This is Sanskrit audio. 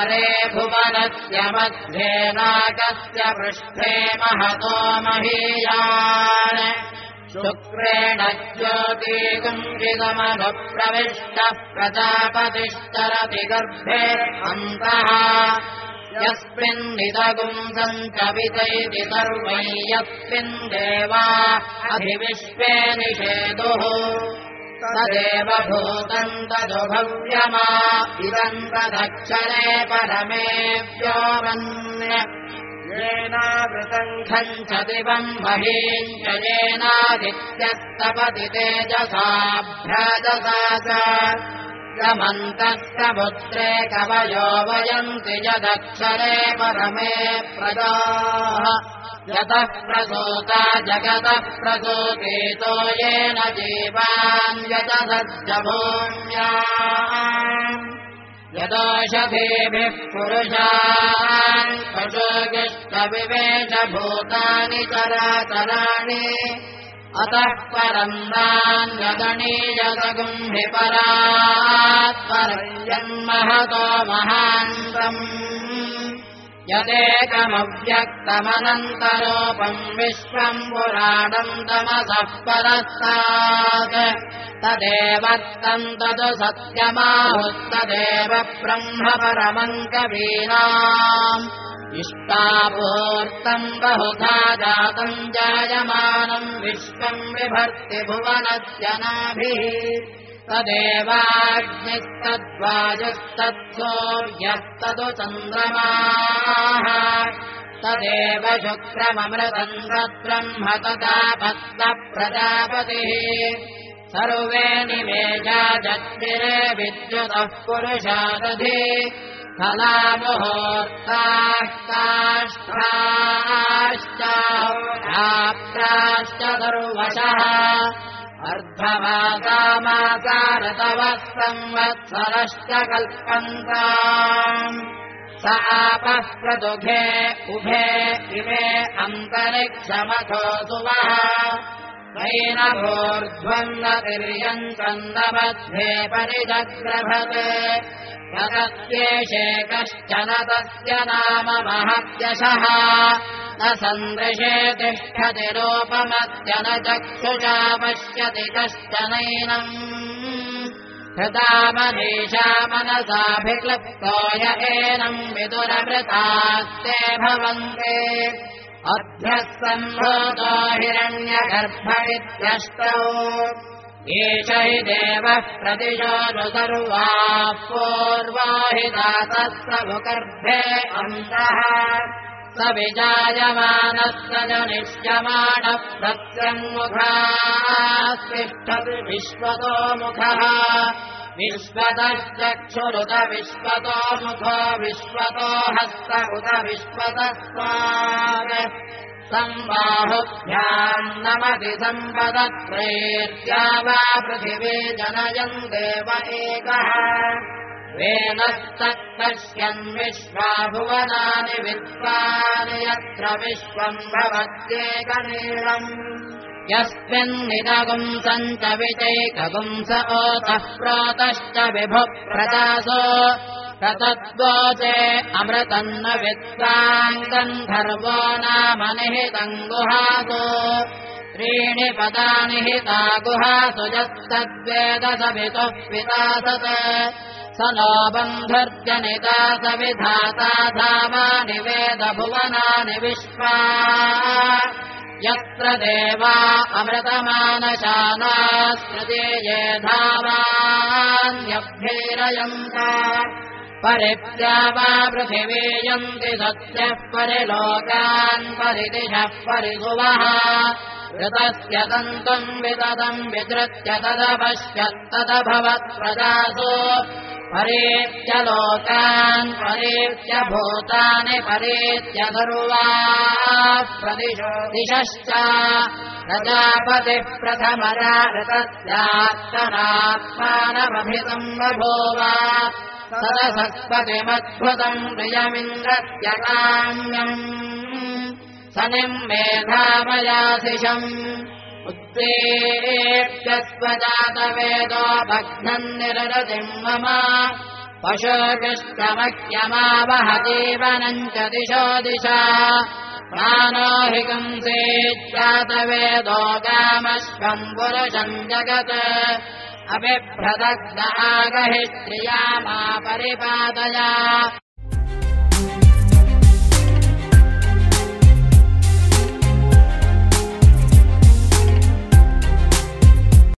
द्वारे भुवनस्य मध्ये नागस्य पृष्ठे महतो महीयान् शुक्रेण ज्योतिगुंसितमनुप्रविष्टः प्रजापतिश्चरति गर्भे अन्तः यस्मिन्निदगुं सञ्चवितैति सर्वै यस्मिन् देवा अधिविश्वे निषेदुः तदेव भूतम् तदुभव्यमा इदम् तदक्षरे परमे व्योमन् येनावृतम् खञ्च दिवम् महीम् च येनादित्यस्तपति तेजसाभ्याजसा च यमन्तः समुद्रे कवयो वयन्ति यदक्षरे परमे प्रजाः यतः प्रसूता जगतः प्रसूतेतो येन जीवान् यतसज्जभूम्याम् यदोषधीभिः पुरुषान् पशुगिष्टविवेश भूतानि चराचराणि अतः परम् नान्यगणीयसगुंहि परात् परयन्महतो महान्तम् यदेकमव्यक्तमनन्तरूपम् विश्वम् पुराणम् तमसः परस्तात् तदेवत्तम् तदु सत्यमाहुस्तदेव ब्रह्म परमम् कवीनाम् इष्टापूर्तम् बहुधा जातम् जायमानम् विश्वम् विभर्ति भुवनस्य नाभिः तदेवाग्निस्तद्वायुस्तत्सूर्यस्तदु चन्द्रमाः तदेव शुक्रममृतम् तद्ब्रह्म तदापत्तः प्रजापतिः सर्वे निमेषा जग्निरे विद्युतः पुरुषादधि फलामुहूर्ताः काष्ठाश्च सर्वशः अर्धमासामाकारतवः संवत्सरश्च कल्पन्ताम् स आपः प्रदुघे उभे इमे अन्तरिक्षमथो सुवः वैनभूर्ध्वन्नतिर्यन्तन्नमध्ये परिजग्रभते यतत्येषे कश्चन तस्य नाम महत्यशः न सन्दृशे तिष्ठति रूपमस्य न चक्षुषा पश्यति कश्चनैनम् हृदामनीषा मनसाभिक्लुप्तो य एनम् विदुरमृतास्ते भवन्ते अभ्यः सम्भूतो हिरण्यगर्भ इत्यष्टौ एष हि देवः प्रतिशोषु सर्वाः पूर्वो हि दातः स भुगर्भे अन्तः स विजायमानः स जनिष्यमाणः प्रत्यङ्मुखास्तिष्ठति विश्वतो मुखः विश्वतश्चक्षुरुत विश्वतो मुखो विश्वतो हस्त उत विश्वतस्मात् संबाहुभ्याम् नमति सम्पदत्रैर्या वा पृथिवी जनयन् देव एकः वेनस्तत्पश्यन् विश्वा भुवनानि विश्वानि यत्र विश्वम् भवत्येकनीलम् यस्मिन्निदगुम् सञ्च विचैकगुंस ओतः प्रोतश्च विभुः प्रजासो ततद्वोचे अमृतम् न विद्वान् गन्धर्वो नाम निहितम् गुहासु त्रीणि पदानि हिता गुहासु यस्तद्वेद सवितुः वितासत स नो बन्धुर्जनिता स विधाता धामानि वेद भुवनानि विश्वा यत्र देवा अमृतमानशानास्मृतिये धामान्यभ्यैरयन्त परित्या वा पृथिवी यन्ति सत्यः परिलोकान् परिदिशः परिसुवः ऋतस्य तन्तुम् विततम् विधृत्य तदपश्यत्तदभवत् प्रजासु परेत्य लोकान् परेत्य भूतानि परेत्य सर्वाः प्रदिशो दिशश्च प्रजापतिः प्रथमरा ऋतस्यात्तनात्मानमभितम् बभूव सरसत्पतिमद्भुतम् प्रियमिन्द्रत्यकाम्यम् सनिम् मेधामयाशिषम् उत्प्रेप्य स्वजातवेदो भग्नम् निररतिम् मम पशुपिष्टमह्यमावह जीवनम् च दिशो दिशा प्राणो हि कंसेज्जातवेदो गामश्वम् पुरुषम् जगत् अबिभ्रदग्ध आगहि स्त्रिया मा परिपादय